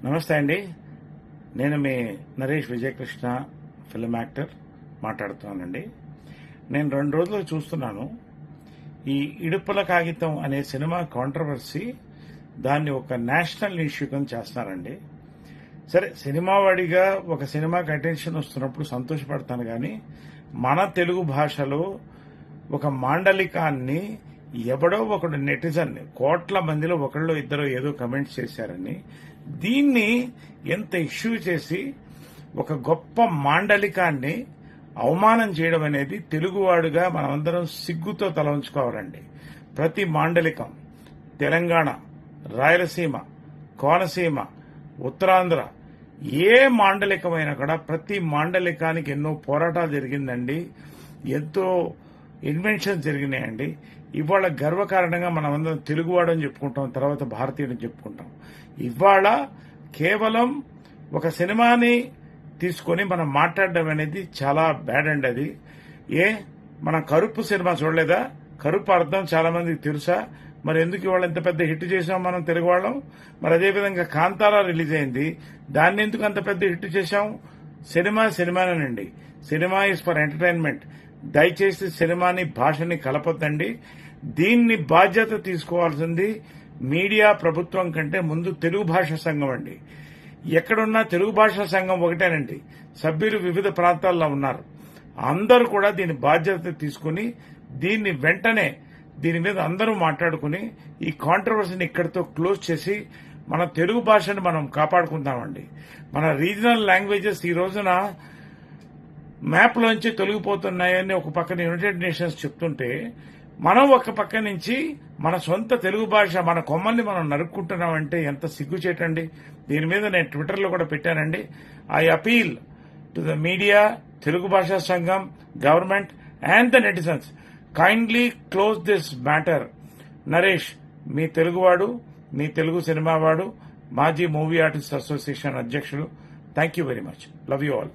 నమస్తే అండి. నేను మీ నరేష్ విజయకృష్ణ ఫిల్మ్ యాక్టర్ మాట్లాడుతున్నానండి. నేను 2 రోజులు చూస్తున్నాను. ఈ ఇడుపుల కాగితం అనే సినిమా కాంట్రవర్సీ దాన్ని ఒక నేషనల్ ఇష్యూ కింద చేస్తున్నారండి. సరే, సినిమా వాడిగా ఒక సినిమాకి అటెన్షన్ వస్తున్నప్పుడు సంతోషపడతాను, కానీ మన తెలుగు భాషలో ఒక మాండలికాన్ని ఎవడో ఒకడు నెటిజన్ కోట్ల మందిలో ఒకళ్ళు ఇద్దరు ఏదో కమెంట్స్ చేశారని దీన్ని ఎంత ఇష్యూ చేసి ఒక గొప్ప మాండలికాన్ని అవమానం చేయడం అనేది తెలుగువాడుగా మనమందరం సిగ్గుతో తల ఉంచుకోవాలండి. ప్రతి మాండలికం తెలంగాణ, రాయలసీమ, కోనసీమ, ఉత్తరాంధ్ర ఏ మాండలికమైనా కూడా ప్రతి మాండలికానికి ఎన్నో పోరాటాలు జరిగిందండి, ఎంతో ఇన్వెన్షన్స్ జరిగినాయండి. ఇవాళ గర్వకారణంగా మనమందరం తెలుగువాడు అని చెప్పుకుంటాం, తర్వాత భారతీయుడని చెప్పుకుంటాం. ఇవాళ కేవలం ఒక సినిమాని తీసుకొని మనం మాట్లాడడం అనేది చాలా బ్యాడ్ అండి. అది మనం కరుపు సినిమా చూడలేదా? కరుపు అర్థం చాలా మందికి తెలుసా? మరి ఎందుకు ఇవాళ ఇంత పెద్ద హిట్ చేసాం మనం తెలుగు వాళ్ళం? మరి అదేవిధంగా కాంతారా రిలీజ్ అయింది, దాన్ని ఎందుకు అంత పెద్ద హిట్ చేశాం? సినిమానేనండి. Cinema is for entertainment. దయచేసి సినిమాని భాషని కలపొద్దండి. దీన్ని బాధ్యత తీసుకోవాల్సింది మీడియా, ప్రభుత్వం కంటే ముందు తెలుగు భాషా సంఘం అండి. ఎక్కడున్నా తెలుగు భాషా సంఘం ఒకటేనండి. సభ్యులు వివిధ ప్రాంతాల్లో ఉన్నారు. అందరూ కూడా దీని బాధ్యత తీసుకుని దీన్ని వెంటనే దీని మీద అందరూ మాట్లాడుకుని ఈ కాంట్రవర్సీని ఇక్కడితో క్లోజ్ చేసి మన తెలుగు భాషను మనం కాపాడుకుందామండి. మన రీజనల్ లాంగ్వేజెస్ ఈ రోజున మ్యాప్లోంచి తొలగిపోతున్నాయని ఒక పక్కన యునైటెడ్ నేషన్స్ చెప్తుంటే, మనం ఒక పక్క నుంచి మన సొంత తెలుగు భాష మన కొమ్మల్ని మనం నరుక్కుంటున్నామంటే ఎంత సిగ్గుచేటండి. దీని మీద నేను ట్విట్టర్లో కూడా పెట్టానండి. I appeal to the media, Telugu భాషా సంఘం, government and the netizens, kindly close this matter. Naresh, మీ తెలుగువాడు, మీ తెలుగు సినిమావాడు, మాజీ మూవీ ఆర్టిస్ట్ అసోసియేషన్ అధ్యక్షుడు. Thank you very much. Love you all.